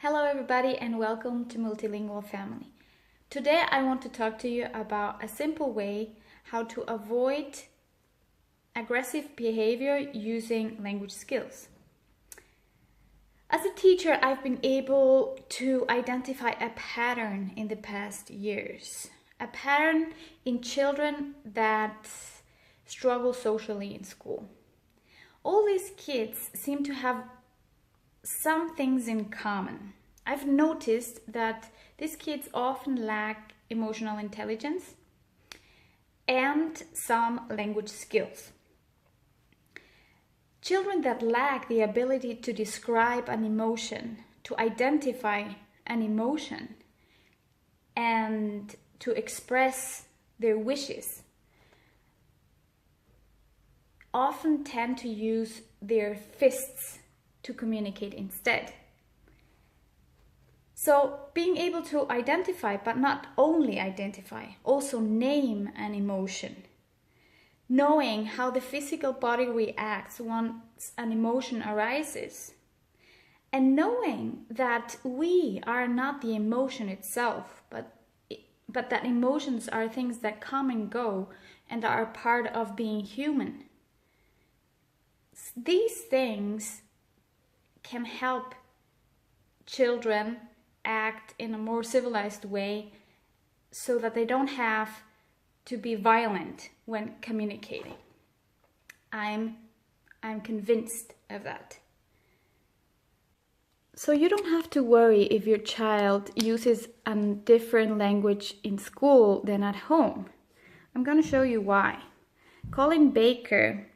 Hello everybody and welcome to Multilingual Family. Today I want to talk to you about a simple way how to avoid aggressive behavior using language skills. As a teacher, I've been able to identify a pattern in the past years. A pattern in children that struggle socially in school. All these kids seem to have some things in common. I've noticed that these kids often lack emotional intelligence and some language skills. Children that lack the ability to describe an emotion, to identify an emotion, and to express their wishes often tend to use their fists to communicate instead. So being able to identify, but not only identify, also name an emotion, knowing how the physical body reacts once an emotion arises, and knowing that we are not the emotion itself, but that emotions are things that come and go and are part of being human. These things can help children act in a more civilized way so that they don't have to be violent when communicating. I'm convinced of that. So you don't have to worry if your child uses a different language in school than at home. I'm going to show you why. Colin Baker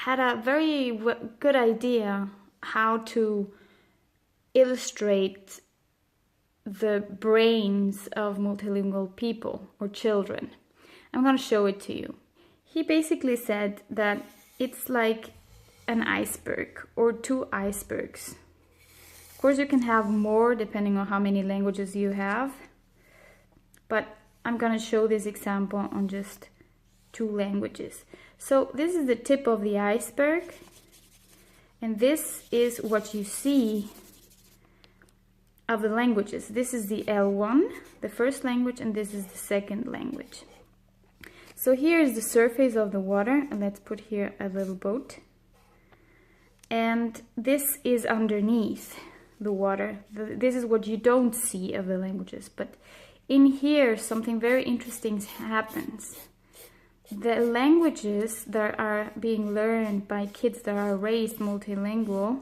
had a very good idea how to illustrate the brains of multilingual people or children. I'm going to show it to you. He basically said that it's like an iceberg or two icebergs. Of course, you can have more depending on how many languages you have, but I'm going to show this example on just two languages. So this is the tip of the iceberg, and this is what you see of the languages. This is the L1, the first language, and this is the second language. So here is the surface of the water, and let's put here a little boat. And this is underneath the water. This is what you don't see of the languages, but in here something very interesting happens. The languages that are being learned by kids that are raised multilingual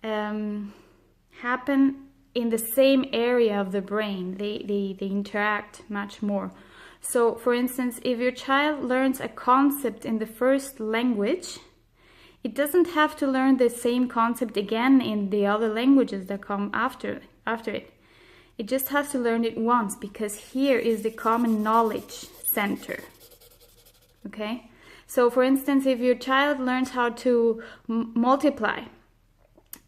happen in the same area of the brain. They interact much more. So, for instance, if your child learns a concept in the first language, it doesn't have to learn the same concept again in the other languages that come after it. It just has to learn it once, because here is the common knowledge center. Okay, so for instance, if your child learns how to multiply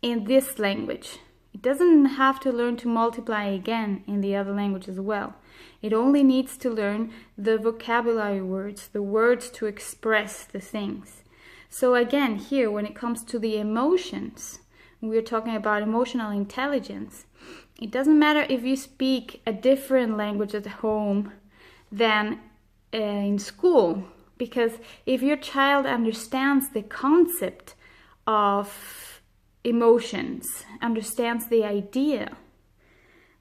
in this language, it doesn't have to learn to multiply again in the other language as well. It only needs to learn the vocabulary words, the words to express the things. So again, here, when it comes to the emotions, we're talking about emotional intelligence. It doesn't matter if you speak a different language at home than in school. Because if your child understands the concept of emotions, understands the idea,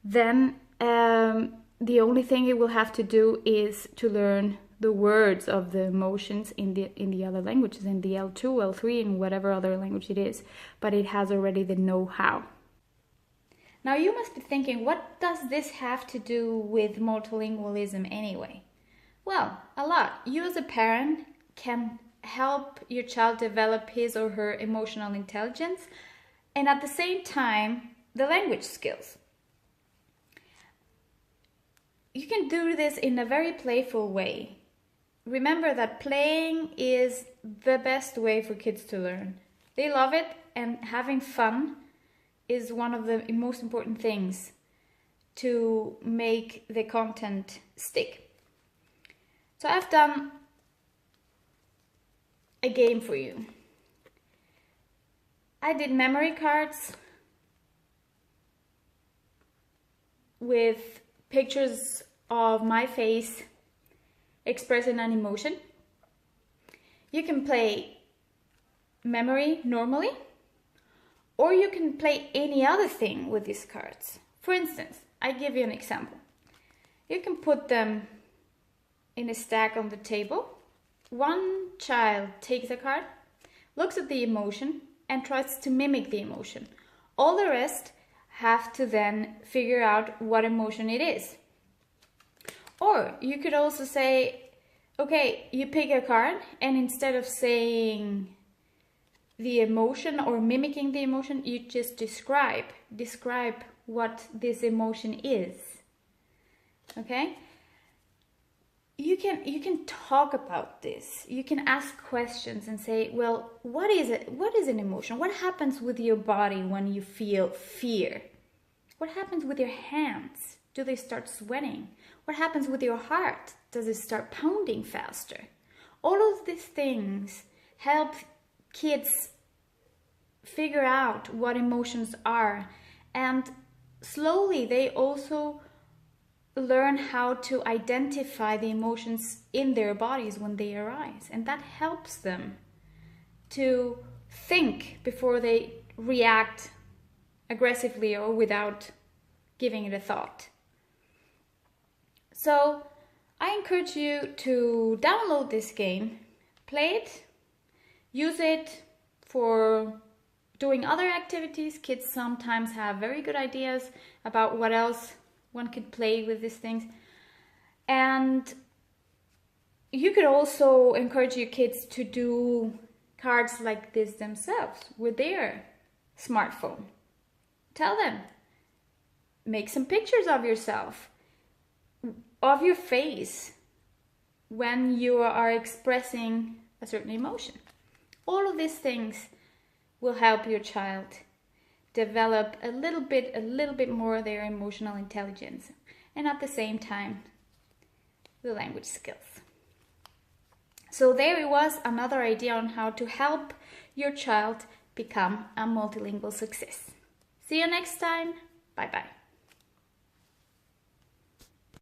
then the only thing it will have to do is to learn the words of the emotions in the other languages, in the L2, L3, and whatever other language it is. But it has already the know-how. Now you must be thinking, what does this have to do with multilingualism anyway? Well, a lot. You as a parent can help your child develop his or her emotional intelligence and at the same time the language skills. You can do this in a very playful way. Remember that playing is the best way for kids to learn. They love it, and having fun is one of the most important things to make the content stick. So I've done a game for you. I did memory cards with pictures of my face expressing an emotion. You can play memory normally, or you can play any other thing with these cards. For instance, I give you an example. You can put them in a stack on the table. One child takes a card, looks at the emotion, and tries to mimic the emotion. All the rest have to then figure out what emotion it is. Or you could also say, okay, you pick a card, and instead of saying the emotion or mimicking the emotion, you just describe what this emotion is. Okay? You can talk about this. You can ask questions and say, well, what is it? What is an emotion? What happens with your body when you feel fear? What happens with your hands? Do they start sweating? What happens with your heart? Does it start pounding faster? All of these things help kids figure out what emotions are, and slowly they also learn how to identify the emotions in their bodies when they arise, and that helps them to think before they react aggressively or without giving it a thought. So I encourage you to download this game, play it, use it for doing other activities. Kids sometimes have very good ideas about what else one could play with these things. And you could also encourage your kids to do cards like this themselves with their smartphone. Tell them, make some pictures of yourself, of your face, when you are expressing a certain emotion. All of these things will help your child develop a little bit more their emotional intelligence, and at the same time the language skills. So there it was, another idea on how to help your child become a multilingual success. See you next time. Bye bye.